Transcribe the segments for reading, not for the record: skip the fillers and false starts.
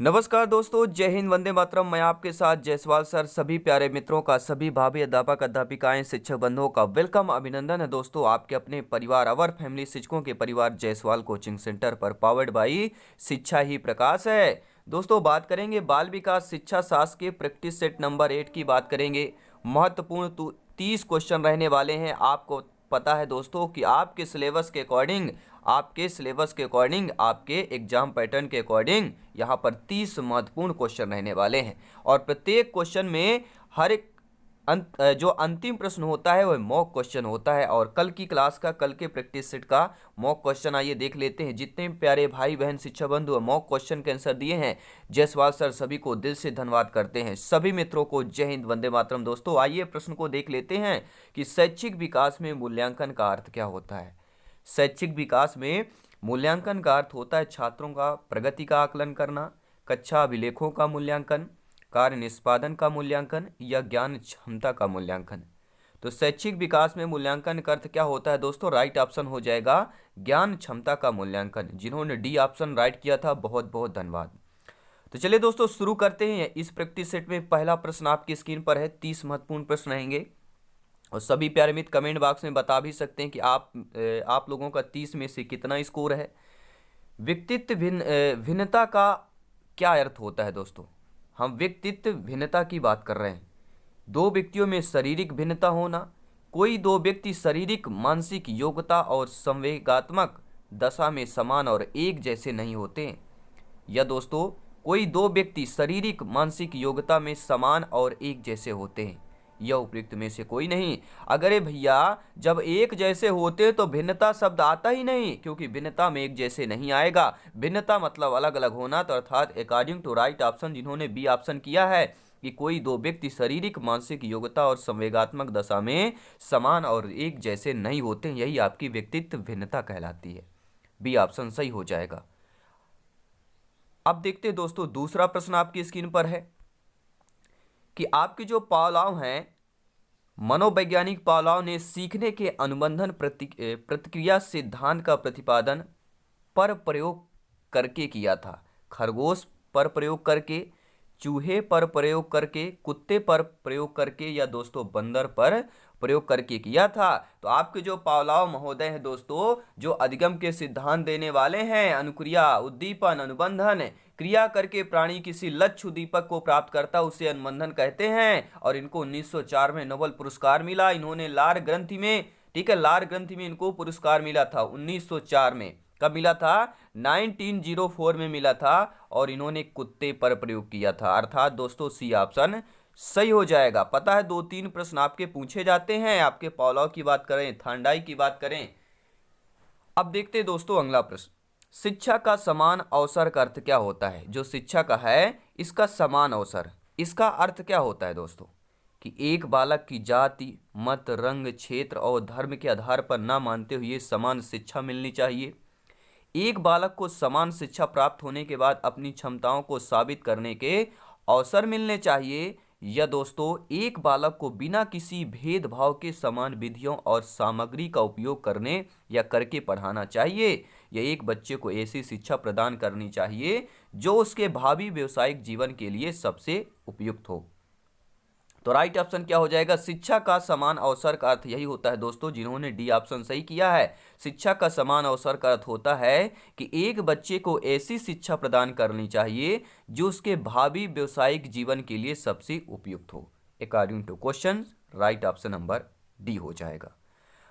नमस्कार दोस्तों, जय हिंद, वंदे मातरम। मैं आपके साथ जायसवाल सर। सभी प्यारे मित्रों का, सभी भाभी अध्यापक अध्यापिकाएं, शिक्षक बंधुओं का वेलकम, अभिनंदन है दोस्तों आपके अपने परिवार अवर फैमिली शिक्षकों के परिवार जायसवाल कोचिंग सेंटर पर, पावर्ड बाई शिक्षा ही प्रकाश है। दोस्तों बात करेंगे बाल विकास शिक्षा शास्त्र के प्रैक्टिस सेट नंबर 8 की बात करेंगे। महत्वपूर्ण 30 क्वेश्चन रहने वाले हैं। आपको पता है दोस्तों कि आपके सिलेबस के अकॉर्डिंग, आपके एग्जाम पैटर्न के अकॉर्डिंग यहाँ पर 30 महत्वपूर्ण क्वेश्चन रहने वाले हैं। और प्रत्येक क्वेश्चन में हर एक जो अंतिम प्रश्न होता है वह मॉक क्वेश्चन होता है। और कल की क्लास का, कल के प्रैक्टिस सेट का मॉक क्वेश्चन आइए देख लेते हैं। जितने प्यारे भाई बहन शिक्षक बंधु मॉक क्वेश्चन के आंसर दिए हैं, जायसवाल सर सभी को दिल से धन्यवाद करते हैं। सभी मित्रों को जय हिंद, वंदे मातरम। दोस्तों आइए प्रश्न को देख लेते हैं कि शैक्षिक विकास में मूल्यांकन का अर्थ क्या होता है। शैक्षिक विकास में मूल्यांकन का अर्थ होता है छात्रों का प्रगति का आकलन करना, कक्षा अभिलेखों का मूल्यांकन, कार्य निष्पादन का मूल्यांकन या ज्ञान क्षमता का मूल्यांकन। तो शैक्षिक विकास में मूल्यांकन का अर्थ क्या होता है दोस्तों? राइट ऑप्शन हो जाएगा ज्ञान क्षमता का मूल्यांकन। जिन्होंने डी ऑप्शन राइट किया था, बहुत बहुत धन्यवाद। तो चलिए दोस्तों शुरू करते हैं। इस प्रैक्टिस सेट में पहला प्रश्न आपकी स्क्रीन पर है। 30 महत्वपूर्ण प्रश्न रहेंगे और सभी प्यारे मित्र कमेंट बॉक्स में बता भी सकते हैं कि आप लोगों का 30 में से कितना स्कोर है। व्यक्तित्व भिन्नता का क्या अर्थ होता है दोस्तों? हम व्यक्तित्व भिन्नता की बात कर रहे हैं। दो व्यक्तियों में शारीरिक भिन्नता होना। कोई दो व्यक्ति शारीरिक, मानसिक योग्यता और संवेगात्मक दशा में समान और एक जैसे नहीं होते। या दोस्तों, कोई दो व्यक्ति शारीरिक, मानसिक योग्यता में समान और एक जैसे होते हैं। यह उपयुक्त में से कोई नहीं। अगर ये भैया जब एक जैसे होते तो भिन्नता शब्द आता ही नहीं, क्योंकि भिन्नता में एक जैसे नहीं आएगा। भिन्नता मतलब अलग अलग होना। तो अर्थात अकॉर्डिंग टू राइट ऑप्शन, जिन्होंने बी ऑप्शन किया है कि कोई दो व्यक्ति शारीरिक, मानसिक योग्यता और संवेगात्मक दशा में समान और एक जैसे नहीं होते, यही आपकी व्यक्तित्व भिन्नता कहलाती है। बी ऑप्शन सही हो जाएगा। अब देखते हैं दोस्तों, दूसरा प्रश्न आपकी स्क्रीन पर है कि आपके जो पहलू हैं, मनोवैज्ञानिक पहलू ने सीखने के अनुबंधन प्रतिक्रिया सिद्धांत का प्रतिपादन पर प्रयोग करके किया था। खरगोश पर प्रयोग करके, चूहे पर प्रयोग करके, कुत्ते पर प्रयोग करके या दोस्तों बंदर पर प्रयोग करके किया था। तो आपके जो पावलाव महोदय हैं दोस्तों, जो अधिगम के सिद्धांत देने वाले हैं, अनुक्रिया, उद्दीपन, अनुबंधन क्रिया करके प्राणी किसी लक्ष्य उद्दीपक को प्राप्त करता, उसे अनुबंधन कहते हैं। और इनको 1904 में नोबेल पुरस्कार मिला। इन्होंने लार ग्रंथि में, ठीक है, लार ग्रंथि में इनको पुरस्कार मिला था 1904 में। कब मिला था? 1904 में मिला था। और इन्होंने कुत्ते पर प्रयोग किया था। अर्थात दोस्तों सी ऑप्शन सही हो जाएगा। पता है 2-3 प्रश्न आपके पूछे जाते हैं। आपके पॉलाव की बात करें, थांडाई की बात करें। अब देखते हैं दोस्तों अगला प्रश्न। शिक्षा का समान अवसर का अर्थ क्या होता है? जो शिक्षा का है, इसका समान अवसर, इसका अर्थ क्या होता है दोस्तों? कि एक बालक की जाति, मत, रंग, क्षेत्र और धर्म के आधार पर न मानते हुए समान शिक्षा मिलनी चाहिए। एक बालक को समान शिक्षा प्राप्त होने के बाद अपनी क्षमताओं को साबित करने के अवसर मिलने चाहिए। या दोस्तों, एक बालक को बिना किसी भेदभाव के समान विधियों और सामग्री का उपयोग करने या करके पढ़ाना चाहिए। या एक बच्चे को ऐसी शिक्षा प्रदान करनी चाहिए जो उसके भावी व्यावसायिक जीवन के लिए सबसे उपयुक्त हो। तो राइट ऑप्शन क्या हो जाएगा? शिक्षा का समान अवसर का अर्थ यही होता है दोस्तों, जिन्होंने डी ऑप्शन सही किया है। शिक्षा का समान अवसर का अर्थ होता है कि एक बच्चे को ऐसी शिक्षा प्रदान करनी चाहिए जो उसके भावी व्यावसायिक जीवन के लिए सबसे उपयुक्त हो। According to question, right option number D हो जाएगा।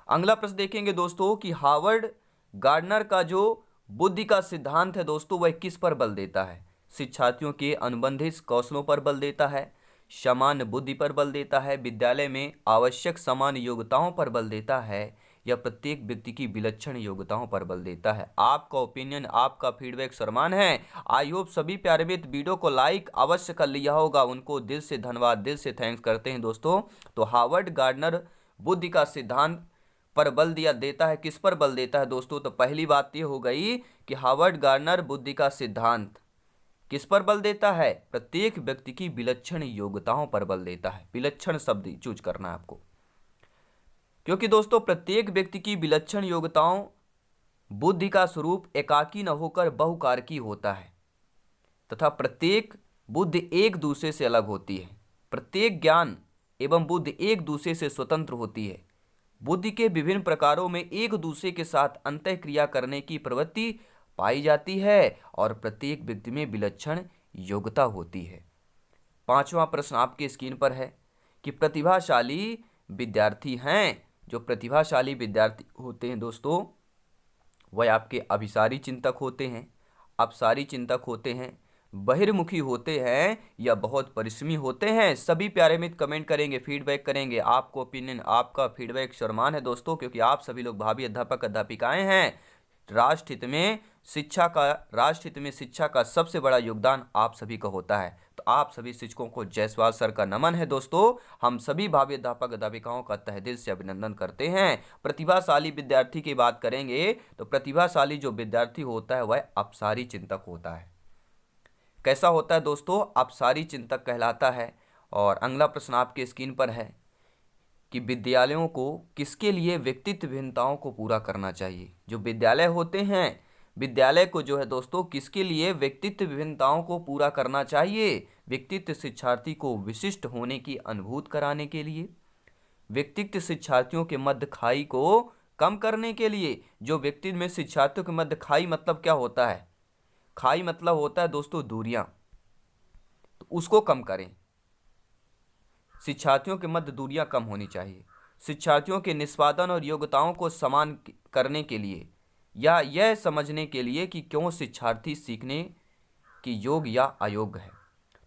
अगला प्रश्न देखेंगे दोस्तों कि हार्वर्ड गार्डनर का जो बुद्धि का सिद्धांत है दोस्तों, वह किस पर बल देता है? शिक्षार्थियों के अनुबंधित कौशलों पर बल देता है, समान बुद्धि पर बल देता है, विद्यालय में आवश्यक समान योग्यताओं पर बल देता है, या प्रत्येक व्यक्ति की विलक्षण योग्यताओं पर बल देता है? आपका ओपिनियन, आपका फीडबैक सरमान है। आई होप सभी प्यारे मित्र वीडियो को लाइक अवश्य कर लिया होगा। उनको दिल से धन्यवाद, दिल से थैंक्स करते हैं दोस्तों। तो हार्वर्ड गार्डनर बुद्धि का सिद्धांत पर बल दिया देता है। किस पर बल देता है दोस्तों? तो पहली बात यह हो गई कि हार्वर्ड गार्डनर बुद्धि का सिद्धांत किस पर बल देता है? प्रत्येक व्यक्ति की विलक्षण योग्यताओं पर बल देता है। विलक्षण शब्द चूज करना है आपको, क्योंकि दोस्तों प्रत्येक व्यक्ति की विलक्षण योग्यताओं, बुद्धि का स्वरूप एकाकी न होकर बहुकारकी होता है। तथा प्रत्येक बुद्धि एक दूसरे से अलग होती है। प्रत्येक ज्ञान एवं बुद्धि एक दूसरे से स्वतंत्र होती है। बुद्धि के विभिन्न प्रकारों में एक दूसरे के साथ अंतःक्रिया करने की प्रवृत्ति पाई जाती है और प्रत्येक व्यक्ति में विलक्षण योग्यता होती है। पांचवा प्रश्न आपके स्क्रीन पर है कि प्रतिभाशाली विद्यार्थी हैं। जो प्रतिभाशाली विद्यार्थी होते हैं दोस्तों, वह आपके अभिसारी चिंतक होते हैं, अपसारी चिंतक होते हैं, बहिर्मुखी होते हैं या बहुत परिश्रमी होते हैं। सभी प्यारे मित्र कमेंट करेंगे, फीडबैक करेंगे। आपको ओपिनियन, आपका फीडबैक सम्मान है दोस्तों, क्योंकि आप सभी लोग भावी अध्यापक अध्यापिकाएं हैं। राष्ट्र हित में शिक्षा का सबसे बड़ा योगदान आप सभी का होता है। तो आप सभी शिक्षकों को जायसवाल सर का नमन है दोस्तों। हम सभी भावी अध्यापक अध्यापिकाओं का तहे दिल से अभिनंदन करते हैं। प्रतिभाशाली विद्यार्थी की बात करेंगे तो प्रतिभाशाली जो विद्यार्थी होता है वह अपसारी चिंतक होता है। कैसा होता है दोस्तों? अपसारी चिंतक कहलाता है। और अगला प्रश्न आपके स्क्रीन पर है कि विद्यालयों को किसके लिए व्यक्तित्व भिन्नताओं को पूरा करना चाहिए। जो विद्यालय होते हैं, विद्यालय को जो है दोस्तों किसके लिए व्यक्तित्व भिन्नताओं को पूरा करना चाहिए? व्यक्तित्व शिक्षार्थी को विशिष्ट होने की अनुभूति कराने के लिए, व्यक्तित्व शिक्षार्थियों के मध्य खाई को कम करने के लिए। जो व्यक्तित्व में शिक्षार्थियों के मध्य खाई मतलब क्या होता है? खाई मतलब होता है दोस्तों दूरियां, तो उसको कम करें। शिक्षार्थियों के मध्य दूरियां कम होनी चाहिए। शिक्षार्थियों के निष्पादन और योग्यताओं को समान करने के लिए, या यह समझने के लिए कि क्यों शिक्षार्थी सीखने की योग्य या अयोग्य है।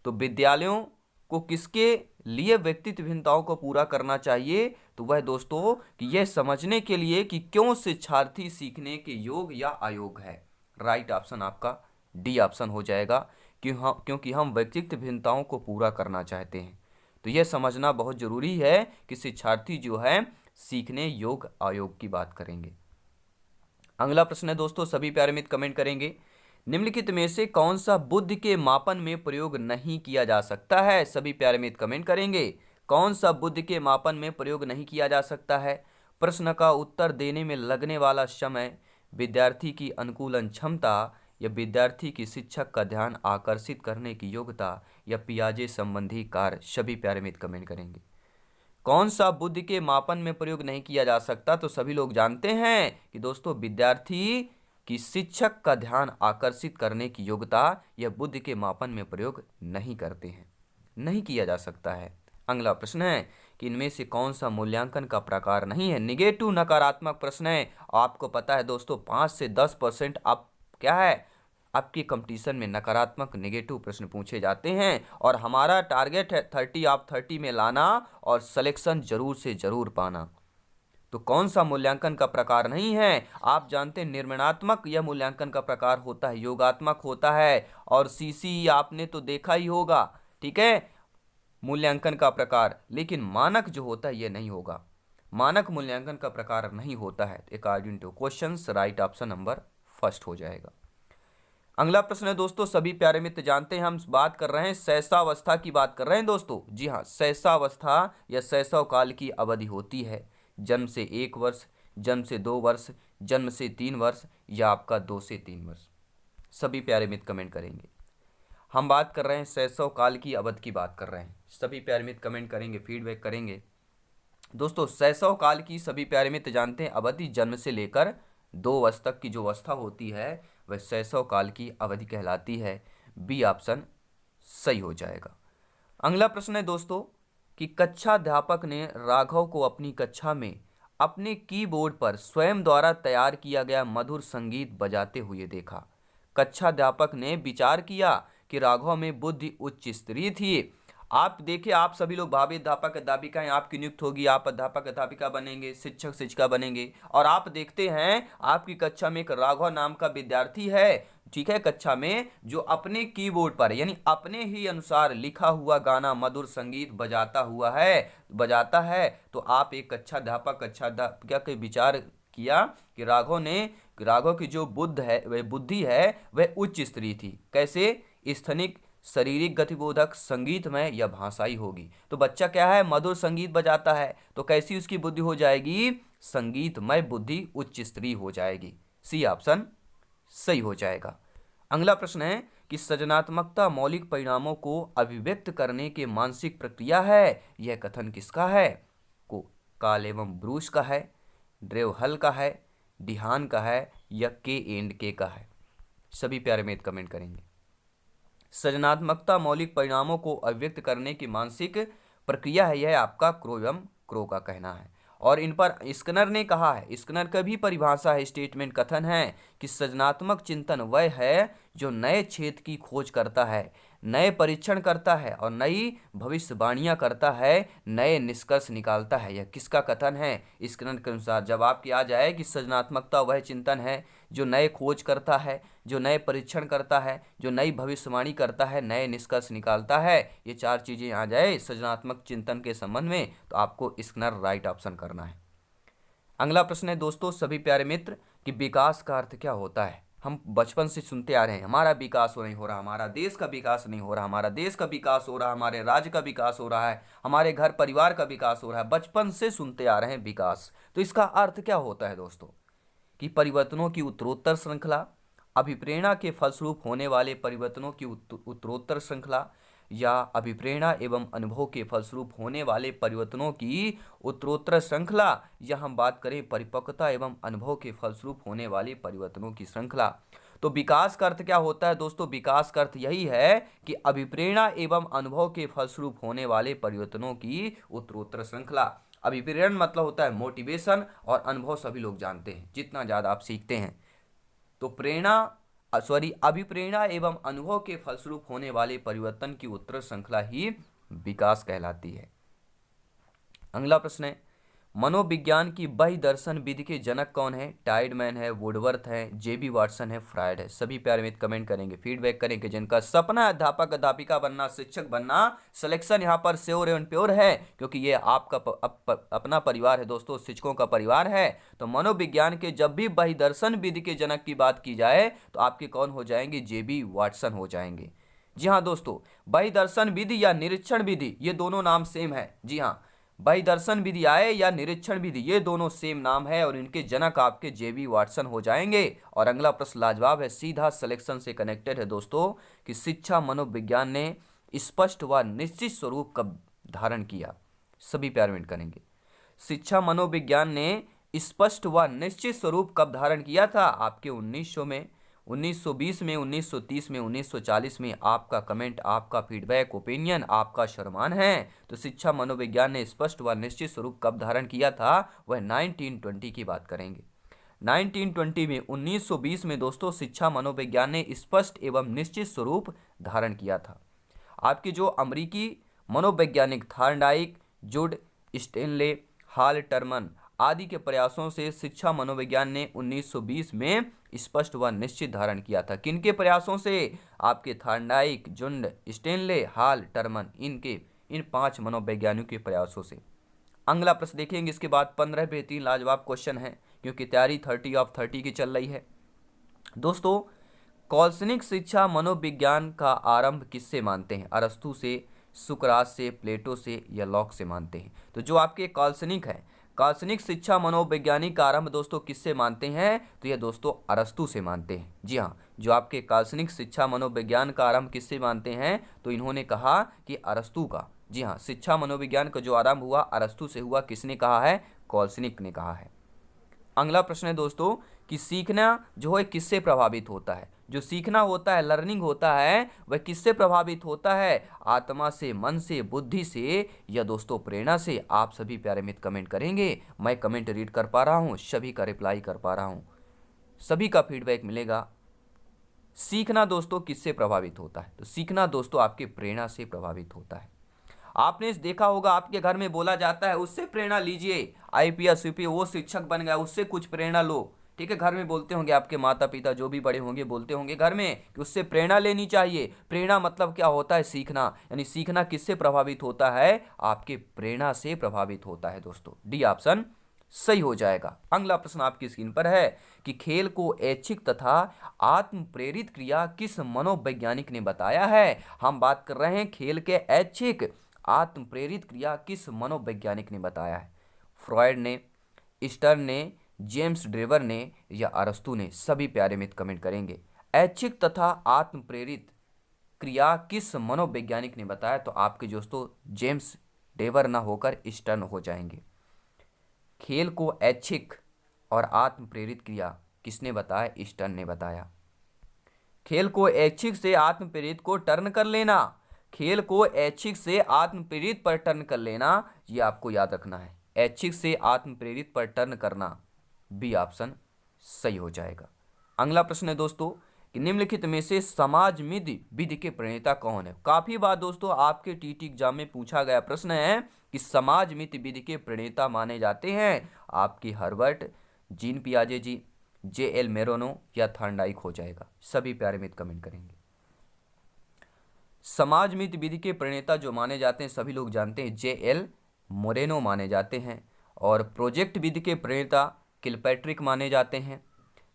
तो विद्यालयों को किसके लिए व्यक्तित्व भिन्नताओं को पूरा करना चाहिए? तो वह दोस्तों कि यह समझने के लिए कि क्यों शिक्षार्थी सीखने के योग्य या अयोग्य है। राइट ऑप्शन आपका डी ऑप्शन हो जाएगा, क्योंकि हम व्यक्तित्व भिन्नताओं को पूरा करना चाहते हैं। तो यह समझना बहुत जरूरी है कि शिक्षार्थी जो है सीखने योग्य अयोग्य की बात करेंगे। अगला प्रश्न है दोस्तों, सभी प्यारे मित्र कमेंट करेंगे, निम्नलिखित में से कौन सा बुद्धि के मापन में प्रयोग नहीं किया जा सकता है? सभी प्यारे मित्र कमेंट करेंगे, कौन सा बुद्धि के मापन में प्रयोग नहीं किया जा सकता है? प्रश्न का उत्तर देने में लगने वाला समय, विद्यार्थी की अनुकूलन क्षमता, या विद्यार्थी की शिक्षक का ध्यान आकर्षित करने की योग्यता, या पियाजे संबंधी कार्य। सभी प्यारे मित्र कमेंट करेंगे कौन सा बुद्धि के मापन में प्रयोग नहीं किया जा सकता। तो सभी लोग जानते हैं कि दोस्तों विद्यार्थी की शिक्षक का ध्यान आकर्षित करने की योग्यता यह बुद्धि के मापन में प्रयोग नहीं करते हैं, नहीं किया जा सकता है। अगला प्रश्न है कि इनमें से कौन सा मूल्यांकन का प्रकार नहीं है? निगेटिव नकारात्मक प्रश्न है। आपको पता है दोस्तों 5 से 10% आप क्या है आपकी कंपटीशन में नकारात्मक नेगेटिव प्रश्न पूछे जाते हैं, और हमारा टारगेट है 30 ऑफ 30 में लाना और सिलेक्शन जरूर से जरूर पाना। तो कौन सा मूल्यांकन का प्रकार नहीं है? आप जानते हैं निर्माणात्मक यह मूल्यांकन का प्रकार होता है, योगात्मक होता है, और सीसी आपने तो देखा ही होगा, ठीक है, मूल्यांकन का प्रकार। लेकिन मानक जो होता है यह नहीं होगा, मानक मूल्यांकन का प्रकार नहीं होता है। According two questions right option number first हो जाएगा। अगला प्रश्न है दोस्तों, सभी प्यारे मित्र जानते हैं हम बात कर रहे हैं शैशवावस्था की बात कर रहे हैं दोस्तों। जी हाँ, शैशवावस्था या शैशव काल की अवधि होती है जन्म से 1 वर्ष, जन्म से 2 वर्ष, जन्म से 3 वर्ष, या आपका 2 से 3 वर्ष। सभी प्यारे मित्र कमेंट करेंगे। हम बात कर रहे हैं शैशव काल की अवधि की बात कर रहे हैं। सभी प्यारे मित्र कमेंट करेंगे, फीडबैक करेंगे। दोस्तों शैशव काल की सभी प्यारे मित्र जानते हैं अवधि जन्म से लेकर 2 वर्ष तक की जो अवस्था होती है वह शैशव काल की अवधि कहलाती है। बी ऑप्शन सही हो जाएगा। अगला प्रश्न है दोस्तों कि कक्षाध्यापक ने राघव को अपनी कक्षा में अपने कीबोर्ड पर स्वयं द्वारा तैयार किया गया मधुर संगीत बजाते हुए देखा। कक्षाध्यापक ने विचार किया कि राघव में बुद्धि उच्च स्तरीय थी। आप देखिए, आप सभी लोग भावी अध्यापक अध्यापिकाएं आपकी नियुक्त होगी, आप अध्यापक अध्यापिका बनेंगे, शिक्षक शिक्षिका बनेंगे, और आप देखते हैं आपकी कक्षा में एक राघव नाम का विद्यार्थी है, ठीक है, कक्षा में, जो अपने कीबोर्ड पर यानी अपने ही अनुसार लिखा हुआ गाना मधुर संगीत बजाता है। तो आप एक कक्षाध्यापक कक्षाध्यापिका के विचार किया कि राघव की जो बुद्धि है वह उच्च स्तरीय थी। कैसे? स्थनिक, शारीरिक गतिबोधक, संगीतमय या भाषाई होगी। तो बच्चा क्या है, मधुर संगीत बजाता है, तो कैसी उसकी बुद्धि हो जाएगी? संगीतमय बुद्धि उच्च स्तरीय हो जाएगी। सी ऑप्शन सही हो जाएगा। अगला प्रश्न है कि सृजनात्मकता मौलिक परिणामों को अभिव्यक्त करने की मानसिक प्रक्रिया है, यह कथन किसका है? काल एवं ब्रूस का है, ड्रेव हल का है, डिहान का है या के एंड के का है? सभी प्यारे मित्र कमेंट करेंगे। सृजनात्मकता मौलिक परिणामों को अभिव्यक्त करने की मानसिक प्रक्रिया है, यह आपका क्रो एवं क्रो का कहना है। और इन पर स्किनर ने कहा है, स्किनर का भी परिभाषा है, स्टेटमेंट कथन है कि सृजनात्मक चिंतन वह है जो नए क्षेत्र की खोज करता है, नए परीक्षण करता है और नई भविष्यवाणियां करता है, नए निष्कर्ष निकालता है। यह किसका कथन है? स्किनर के अनुसार। जब आपकी आ जाए कि सृजनात्मकता वह चिंतन है जो नए खोज करता है, जो नए परीक्षण करता है, जो नई भविष्यवाणी करता है, नए निष्कर्ष निकालता है, ये चार चीजें आ जाए सृजनात्मक चिंतन के संबंध में, तो आपको स्किनर राइट ऑप्शन करना है। अगला प्रश्न है दोस्तों सभी प्यारे मित्र कि विकास का अर्थ क्या होता है? हम बचपन से सुनते आ रहे हैं, हमारा विकास नहीं हो रहा, हमारा देश का विकास नहीं हो रहा, हमारा देश का विकास हो रहा, हमारे राज्य का विकास हो रहा है, हमारे घर परिवार का विकास हो रहा है, बचपन से सुनते आ रहे हैं विकास। तो इसका अर्थ क्या होता है दोस्तों? कि परिवर्तनों की उत्तरोत्तर श्रृंखला, अभिप्रेरणा के फलस्वरूप होने वाले परिवर्तनों की उत्तरोत्तर श्रृंखला, या अभिप्रेरणा एवं अनुभव के फलस्वरूप होने वाले परिवर्तनों की उत्तरोत्तर श्रृंखला, या हम बात करें परिपक्वता एवं अनुभव के फलस्वरूप होने वाले परिवर्तनों की श्रृंखला। तो विकास का अर्थ क्या होता है दोस्तों? विकास का अर्थ यही है कि अभिप्रेरणा एवं अनुभव के फलस्वरूप होने वाले परिवर्तनों की उत्तरोत्तर श्रृंखला। अभिप्रेरण मतलब होता है मोटिवेशन, और अनुभव सभी लोग जानते हैं, जितना ज्यादा आप सीखते हैं तो अभिप्रेरणा एवं अनुभव के फलस्वरूप होने वाले परिवर्तन की उत्तर श्रृंखला ही विकास कहलाती है। अगला प्रश्न है, मनोविज्ञान की बाह्य दर्शन विधि के जनक कौन है? टाइडमैन है, वुडवर्थ है, जेबी वाटसन है, फ्रायड है? सभी प्यारे मित्र कमेंट करेंगे, फीडबैक करेंगे। जिनका सपना है अध्यापक अध्यापिका बनना, शिक्षक बनना, सिलेक्शन यहाँ पर श्योर एवं प्योर है, क्योंकि ये आपका अपना परिवार है दोस्तों, शिक्षकों का परिवार है। तो मनोविज्ञान के जब भी बाह्य दर्शन विधि के जनक की बात की जाए तो आपके कौन हो जाएंगे? जेबी वाटसन हो जाएंगे। जी हाँ दोस्तों, बाह्य दर्शन विधि या निरीक्षण विधि ये दोनों नाम सेम है। जी हाँ, बाह्य दर्शन विधि आए या निरीक्षण विधि ये दोनों सेम नाम है, और इनके जनक आपके जेबी वाटसन हो जाएंगे। और अगला प्रश्न लाजवाब है, सीधा सिलेक्शन से कनेक्टेड है दोस्तों, कि शिक्षा मनोविज्ञान ने स्पष्ट व निश्चित स्वरूप कब धारण किया? सभी प्यारे मिनट करेंगे। शिक्षा मनोविज्ञान ने स्पष्ट व निश्चित स्वरूप कब धारण किया था? आपके 1900 में, 1920 में, 1930 में, 1940 में? आपका कमेंट, आपका फीडबैक, ओपिनियन आपका शर्मान है। तो शिक्षा मनोविज्ञान ने स्पष्ट व निश्चित स्वरूप कब धारण किया था? वह 1920 की बात करेंगे। 1920 में, 1920 में दोस्तों शिक्षा मनोविज्ञान ने स्पष्ट एवं निश्चित स्वरूप धारण किया था। आपके जो अमेरिकी मनोवैज्ञानिक थॉर्नडाइक, जुड, स्टेनले, हाल टर्मन आदि के प्रयासों से शिक्षा मनोविज्ञान ने 1920 में स्पष्ट व निश्चित धारण किया था। किनके प्रयासों से? आपके थॉर्नडाइक, जुड, स्टेनले, हाल टर्मन, इन 5 मनोवैज्ञानिकों के प्रयासों से। अगला प्रश्न देखेंगे, इसके बाद 15 बेहतरीन लाजवाब क्वेश्चन है, क्योंकि तैयारी 30 ऑफ 30 की चल रही है दोस्तों। कौल्सनिक शिक्षा मनोविज्ञान का आरंभ किससे मानते हैं? अरस्तु से, सुकरात से, प्लेटो से या लॉक से मानते हैं? तो जो आपके कौल्सनिक है, कौल्सनिक शिक्षा मनोवैज्ञानिक का आरंभ दोस्तों किससे मानते हैं? तो ये दोस्तों अरस्तु से मानते हैं। जी हाँ, जो आपके कौल्सनिक शिक्षा मनोविज्ञान का आरंभ किससे मानते हैं? तो इन्होंने कहा कि अरस्तु का। जी हाँ, शिक्षा मनोविज्ञान का जो आरंभ हुआ अरस्तु से हुआ। किसने कहा है? कौल्सनिक ने कहा है। अगला प्रश्न है दोस्तों कि सीखना जो है किससे प्रभावित होता है? जो सीखना होता है, लर्निंग होता है, वह किससे प्रभावित होता है? आत्मा से, मन से, बुद्धि से या दोस्तों प्रेरणा से? आप सभी प्यारे मित्र कमेंट करेंगे। मैं कमेंट रीड कर पा रहा हूँ, सभी का रिप्लाई कर पा रहा हूँ, सभी का फीडबैक मिलेगा। सीखना दोस्तों किससे प्रभावित होता है? तो सीखना दोस्तों आपके प्रेरणा से प्रभावित होता है। आपने देखा होगा आपके घर में बोला जाता है उससे प्रेरणा लीजिए, आईपीएस यूपीएस वो शिक्षक बन गया, उससे कुछ प्रेरणा लो। ठीक है, घर में बोलते होंगे आपके माता पिता जो भी बड़े होंगे, बोलते होंगे घर में कि उससे प्रेरणा लेनी चाहिए। प्रेरणा मतलब क्या होता है? सीखना। यानी सीखना किससे प्रभावित होता है? आपके प्रेरणा से प्रभावित होता है दोस्तों। डी ऑप्शन सही हो जाएगा। अगला प्रश्न आपकी स्क्रीन पर है कि खेल को ऐच्छिक तथा आत्म प्रेरित क्रिया किस मनोवैज्ञानिक ने बताया है? हम बात कर रहे हैं खेल के ऐच्छिक आत्म प्रेरित क्रिया किस मनोवैज्ञानिक ने बताया है? फ्रॉयड ने, स्टर्न ने, जेम्स ड्रेवर ने या अरस्तु ने? सभी प्यारे मित्र कमेंट करेंगे। ऐच्छिक तथा आत्म प्रेरित क्रिया किस मनोवैज्ञानिक ने बताया? तो आपके दोस्तों जेम्स डेवर ना होकर स्टर्न हो जाएंगे। खेल को ऐच्छिक और आत्म प्रेरित क्रिया किसने बताया? स्टर्न ने बताया। खेल को ऐच्छिक से आत्म प्रेरित को टर्न कर लेना, खेल को ऐच्छिक से आत्म प्रेरित पर टर्न कर लेना, ये आपको याद रखना है। ऐच्छिक से आत्म प्रेरित पर टर्न करना, बी ऑप्शन सही हो जाएगा। अगला प्रश्न है दोस्तों कि निम्नलिखित में से समाजमिति विधि के प्रणेता कौन है? काफी बार दोस्तों आपके टीटी एग्जाम में पूछा गया प्रश्न है कि समाजमिति विधि के प्रणेता माने जाते हैं आपकी हर्बर्ट, जीन पियाजे जी, जे.एल. मेरोनो या थॉर्नडाइक हो जाएगा। सभी प्यारे मित्र कमेंट करेंगे। समाजमिति विधि के प्रणेता जो माने जाते हैं सभी लोग जानते हैं, जे.एल. मोरेनो माने जाते हैं। और प्रोजेक्ट विधि के प्रणेता किलपैट्रिक माने जाते हैं।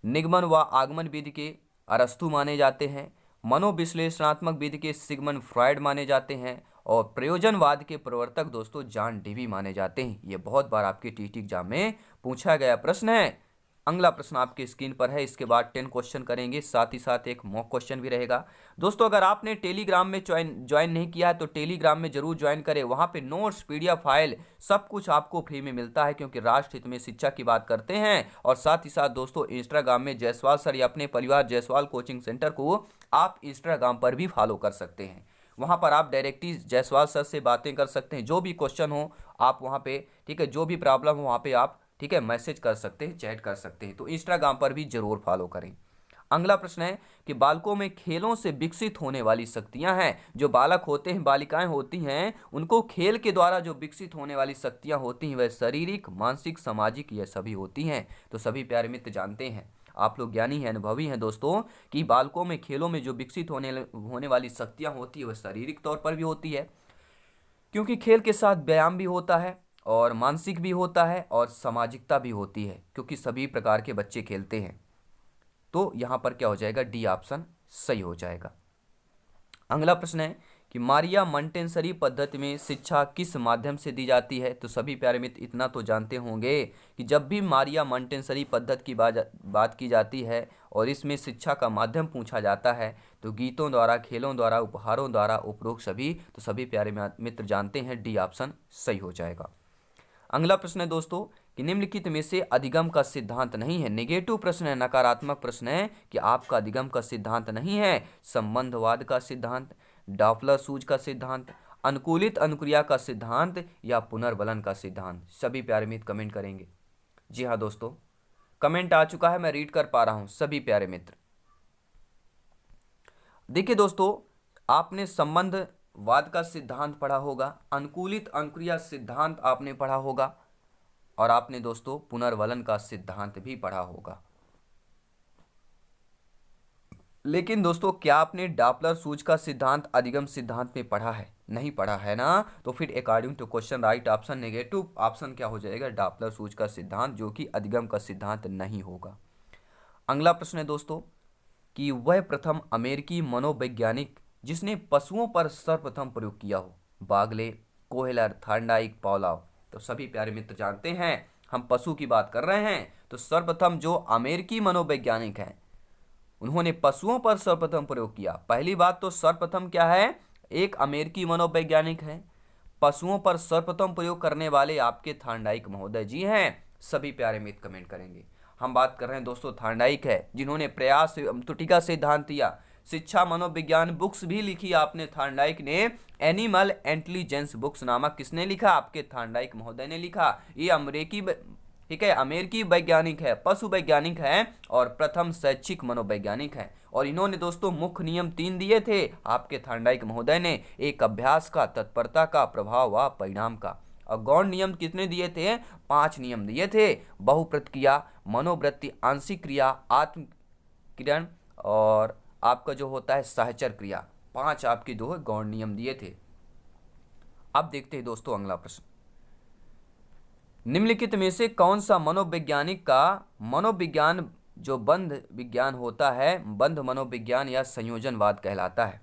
निगमन व आगमन विधि के अरस्तु माने जाते हैं। मनोविश्लेषणात्मक विधि के सिगमंड फ्रॉयड माने जाते हैं। और प्रयोजनवाद के प्रवर्तक दोस्तों जॉन डेवी माने जाते हैं। ये बहुत बार आपके टीटी एग्जाम में पूछा गया प्रश्न है। अगला प्रश्न आपके स्क्रीन पर है, इसके बाद 10 क्वेश्चन करेंगे, साथ ही साथ एक मॉक क्वेश्चन भी रहेगा। दोस्तों अगर आपने टेलीग्राम में ज्वाइन नहीं किया है तो टेलीग्राम में जरूर ज्वाइन करें। वहां पे नोट्स, पीडीएफ फाइल सब कुछ आपको फ्री में मिलता है, क्योंकि राष्ट्र हित में शिक्षा की बात करते हैं। और साथ ही साथ दोस्तों इंस्टाग्राम में जायसवाल सर या अपने परिवार जायसवाल कोचिंग सेंटर को आप इंस्टाग्राम पर भी फॉलो कर सकते हैं। वहां पर आप डायरेक्टली जायसवाल सर से बातें कर सकते हैं। जो भी क्वेश्चन हो आप वहां पे, ठीक है, जो भी प्रॉब्लम हो वहां पे आप, ठीक है, मैसेज कर सकते हैं, चैट कर सकते हैं। तो इंस्टाग्राम पर भी जरूर फॉलो करें। अगला प्रश्न है कि बालकों में खेलों से विकसित होने वाली शक्तियां हैं। जो बालक होते हैं, बालिकाएं होती हैं, उनको खेल के द्वारा जो विकसित होने वाली शक्तियां होती हैं वह शारीरिक, मानसिक, सामाजिक ये सभी होती हैं। तो सभी प्यारे मित्र जानते हैं, आप लोग ज्ञानी हैं, अनुभवी हैं दोस्तों, कि बालकों में खेलों में जो विकसित होने वाली शक्तियां होती है वह शारीरिक तौर पर भी होती है, क्योंकि खेल के साथ व्यायाम भी होता है, और मानसिक भी होता है, और सामाजिकता भी होती है, क्योंकि सभी प्रकार के बच्चे खेलते हैं। तो यहाँ पर क्या हो जाएगा? डी ऑप्शन सही हो जाएगा। अगला प्रश्न है कि मारिया मॉन्टेसरी पद्धति में शिक्षा किस माध्यम से दी जाती है? तो सभी प्यारे मित्र इतना तो जानते होंगे कि जब भी मारिया मॉन्टेसरी पद्धति की बात की जाती है और इसमें शिक्षा का माध्यम पूछा जाता है तो गीतों द्वारा, खेलों द्वारा, उपहारों द्वारा, उपरोक्त सभी। तो सभी प्यारे मित्र जानते हैं, डी ऑप्शन सही हो जाएगा। अगला प्रश्न है दोस्तों कि निम्नलिखित में से अधिगम का सिद्धांत नहीं है। नेगेटिव प्रश्न है, नकारात्मक प्रश्न है कि आपका अधिगम का सिद्धांत नहीं है। संबंधवाद का सिद्धांत, डॉपलर सूज का सिद्धांत, अनुकूलित अनुक्रिया का सिद्धांत या पुनर्बलन का सिद्धांत। सभी प्यारे मित्र कमेंट करेंगे। जी हाँ दोस्तों, कमेंट आ चुका है, मैं रीड कर पा रहा हूं सभी प्यारे मित्र। देखिए दोस्तों, आपने संबंधवाद का सिद्धांत पढ़ा होगा, अनुकूलित अनुक्रिया सिद्धांत आपने पढ़ा होगा, और आपने दोस्तों पुनर्वलन का सिद्धांत भी पढ़ा होगा। लेकिन दोस्तों क्या आपने डॉपलर सूज का सिद्धांत अधिगम सिद्धांत में पढ़ा है? नहीं पढ़ा है ना। तो फिर according to question right option negative option क्या हो जाएगा? डॉपलर सूज का सिद्धांत, जो कि अधिगम का सिद्धांत नहीं होगा। अगला प्रश्न है दोस्तों कि वह प्रथम अमेरिकी मनोवैज्ञानिक जिसने पशुओं पर सर्वप्रथम प्रयोग किया हो? Bagley, Kohler, Thorndike, Pavlov. तो सभी प्यारे मित्र जानते हैं हम पशु की बात कर रहे हैं। तो सर्वप्रथम जो अमेरिकी मनोवैज्ञानिक हैं उन्होंने पशुओं पर सर्वप्रथम प्रयोग किया। पहली बात तो सर्वप्रथम क्या है? एक अमेरिकी मनोवैज्ञानिक है। पशुओं पर सर्वप्रथम प्रयोग करने वाले आपके थॉर्नडाइक महोदय जी हैं। सभी प्यारे मित्र कमेंट करेंगे। हम बात कर रहे हैं दोस्तों थॉर्नडाइक है, जिन्होंने प्रयास एवं त्रुटिका सिद्धांत दिया, शिक्षा मनोविज्ञान बुक्स भी लिखी आपने थॉर्नडाइक ने। एनिमल इंटेलिजेंस बुक्स नामक किसने लिखा? आपके थॉर्नडाइक महोदय ने लिखा। ये अमेरिकी, ठीक है, अमेरिकी वैज्ञानिक है, पशु वैज्ञानिक है, और प्रथम शैक्षिक मनोवैज्ञानिक है। और इन्होंने दोस्तों मुख्य नियम 3 दिए थे आपके थॉर्नडाइक महोदय ने, एक अभ्यास का, तत्परता का, प्रभाव व परिणाम का। और गौण नियम कितने दिए थे? 5 नियम दिए थे। बहुप्रतिक्रिया, मनोवृत्ति, आंशिक क्रिया, आत्मकिरण, और आपका जो होता है सहचर क्रिया। 5 आपके दो गौण नियम दिए थे। अब देखते हैं दोस्तों अगला प्रश्न। निम्नलिखित में से कौन सा मनोवैज्ञानिक का मनोविज्ञान जो बंध विज्ञान होता है, बंध मनोविज्ञान या संयोजनवाद कहलाता है?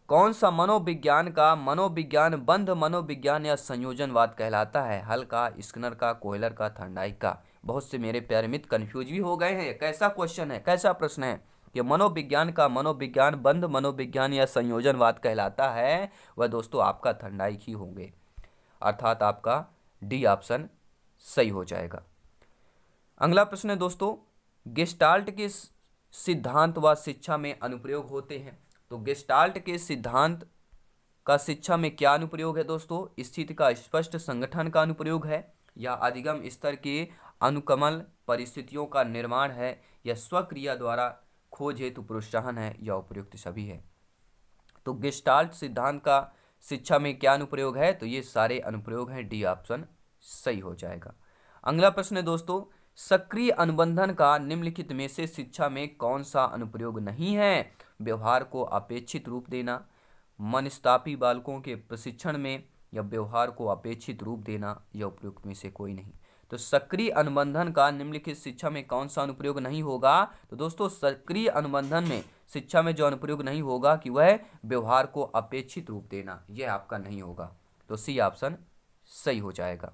कौन सा मनोविज्ञान का मनोविज्ञान बंध मनोविज्ञान या संयोजनवाद कहलाता है? हल का, स्किनर का, कोहेलर का, थॉर्नडाइक का। बहुत से मेरे प्यारे मित्र कंफ्यूज भी हो गए हैं, कैसा क्वेश्चन है, कैसा प्रश्न है। कि मनोविज्ञान का मनोविज्ञान बंद मनोविज्ञान या संयोजनवाद कहलाता है, वह दोस्तों आपका थर्मोडाइक ही होंगे, अर्थात आपका डी ऑप्शन सही हो जाएगा। अगला प्रश्न है दोस्तों, गेस्टाल्ट के सिद्धांत व शिक्षा में अनुप्रयोग होते हैं। तो गेस्टाल्ट के सिद्धांत का शिक्षा में क्या अनुप्रयोग है दोस्तों? स्थिति का स्पष्ट संगठन का अनुप्रयोग है, या अधिगम स्तर के अनुकमल परिस्थितियों का निर्माण है, या स्वक्रिया द्वारा खोज हेतु प्रोत्साहन है, या उपयुक्त सभी है। तो गेस्टाल्ट सिद्धांत का शिक्षा में क्या अनुप्रयोग है? तो ये सारे अनुप्रयोग हैं, डी ऑप्शन सही हो जाएगा। अगला प्रश्न है दोस्तों, सक्रिय अनुबंधन का निम्नलिखित में से शिक्षा में कौन सा अनुप्रयोग नहीं है? व्यवहार को अपेक्षित रूप देना, मनस्तापी बालकों के प्रशिक्षण में, या व्यवहार को अपेक्षित रूप देना, या उपयुक्त में से कोई नहीं। तो सक्रिय अनुबंधन का निम्नलिखित शिक्षा में कौन सा अनुप्रयोग नहीं होगा? तो दोस्तों सक्रिय अनुबंधन में शिक्षा में जो अनुप्रयोग नहीं होगा कि वह व्यवहार को अपेक्षित रूप देना, यह आपका नहीं होगा। तो सी ऑप्शन सही हो जाएगा।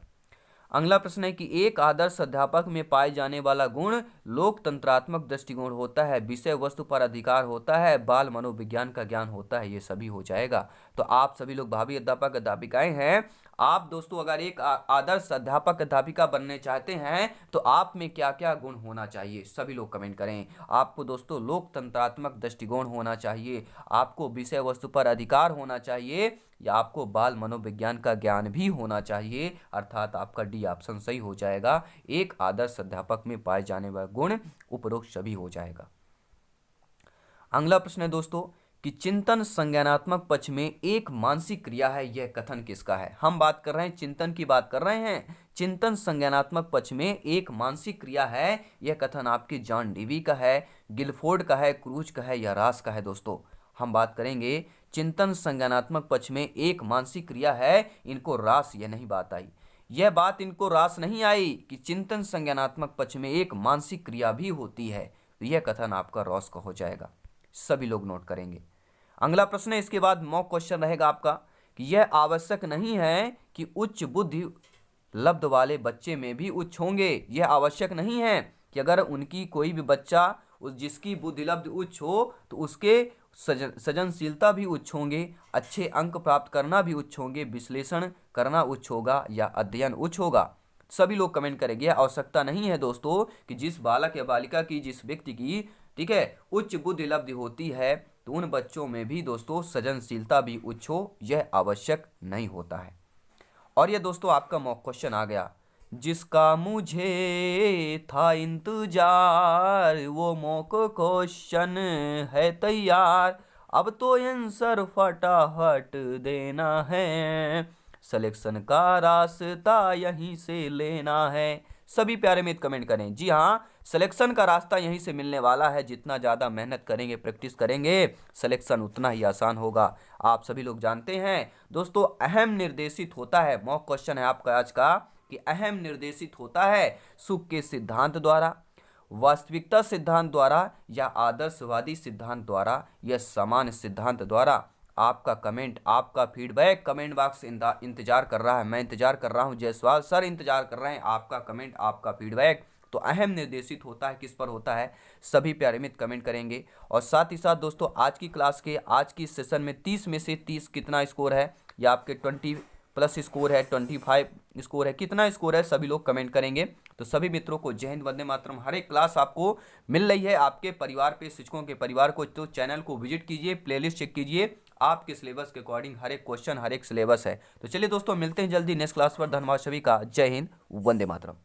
अगला प्रश्न है कि एक आदर्श अध्यापक में पाए जाने वाला गुण लोकतंत्रात्मक दृष्टिकोण होता है, विषय वस्तु पर अधिकार होता है, बाल मनोविज्ञान का ज्ञान होता है, ये सभी हो जाएगा। तो आप सभी लोग भावी अध्यापक अध्यापिकाएं हैं, आप दोस्तों अगर एक आदर्श अध्यापक अध्यापिका बनने चाहते हैं तो आप में क्या क्या गुण होना चाहिए, सभी लोग कमेंट करें। आपको दोस्तों लोकतंत्रात्मक दृष्टिकोण होना चाहिए, आपको विषय वस्तु पर अधिकार होना चाहिए, या आपको बाल मनोविज्ञान का ज्ञान भी होना चाहिए, अर्थात आपका डी ऑप्शन सही हो जाएगा। एक आदर्श अध्यापक में पाए जाने वाले गुण उपरोक्त सभी हो जाएगा। अगला प्रश्न है दोस्तों कि चिंतन संज्ञानात्मक पक्ष में एक मानसिक क्रिया है, यह कथन किसका है? हम बात कर रहे हैं, चिंतन की बात कर रहे हैं। चिंतन संज्ञानात्मक पक्ष में एक मानसिक क्रिया है, यह कथन आपके जॉन डीवी का है, गिलफोर्ड का है, क्रूज का है, या रास का है? दोस्तों हम बात करेंगे चिंतन संज्ञानात्मक पक्ष में एक मानसिक क्रिया है, इनको रास यह नहीं बात आई, यह बात इनको रास नहीं आई कि चिंतन संज्ञानात्मक पक्ष में एक मानसिक क्रिया भी होती है। तो यह कथन आपका रॉस का हो जाएगा, सभी लोग नोट करेंगे। अगला प्रश्न है, इसके बाद मॉक क्वेश्चन रहेगा आपका कि यह आवश्यक नहीं है कि उच्च बुद्धि लब्ध वाले बच्चे में भी उच्च होंगे। यह आवश्यक नहीं है कि अगर उनकी कोई भी बच्चा जिसकी बुद्धि लब्ध उच्च हो तो उसके सृजनशीलता भी उच्च होंगे, अच्छे अंक प्राप्त करना भी उच्च होंगे, विश्लेषण करना उच्च होगा, या अध्ययन उच्च होगा। सभी लोग कमेंट करेंगे। आवश्यकता नहीं है दोस्तों कि जिस बालक या बालिका की, जिस व्यक्ति की, ठीक है, उच्च बुद्धि लब्धि होती है तो उन बच्चों में भी दोस्तों सृजनशीलता भी उच्च हो, यह आवश्यक नहीं होता है। और यह दोस्तों आपका मॉक क्वेश्चन आ गया, जिसका मुझे था इंतजार, वो मॉक क्वेश्चन है तैयार, अब तो आंसर फटाफट देना है, सिलेक्शन का रास्ता यहीं से लेना है। सभी प्यारे मित्र कमेंट करें। जी हाँ, सिलेक्शन का रास्ता यहीं से मिलने वाला है। जितना ज़्यादा मेहनत करेंगे, प्रैक्टिस करेंगे, सिलेक्शन उतना ही आसान होगा। आप सभी लोग जानते हैं दोस्तों, अहम निर्देशित होता है, मॉक क्वेश्चन है आपका आज का, कि अहम निर्देशित होता है सुख के सिद्धांत द्वारा, वास्तविकता सिद्धांत द्वारा, या आदर्शवादी सिद्धांत द्वारा, या समान सिद्धांत द्वारा। आपका कमेंट, आपका फीडबैक कमेंट बॉक्स इंतजार कर रहा है, मैं इंतजार कर रहा हूं, जयसवाल सर इंतजार कर रहे हैं, आपका कमेंट, आपका फीडबैक। तो अहम निर्देशित होता है, किस पर होता है, सभी प्यारे मित्र कमेंट करेंगे। और साथ ही साथ दोस्तों, आज की क्लास के, आज की सेशन में 30 में से 30 कितना स्कोर है, या आपके 20 प्लस स्कोर है, 25 स्कोर है, कितना स्कोर है, सभी लोग कमेंट करेंगे। तो सभी मित्रों को जय हिंद, वंदे मातरम। हर एक क्लास आपको मिल रही है आपके परिवार पे, शिक्षकों के परिवार को। तो चैनल को विजिट कीजिए, प्लेलिस्ट चेक कीजिए, आपके सिलेबस के अकॉर्डिंग हर एक क्वेश्चन, हर एक सिलेबस है। तो चलिए दोस्तों, मिलते हैं जल्दी नेक्स्ट क्लास पर। धन्यवाद सभी का, जय हिंद, वंदे मातरम।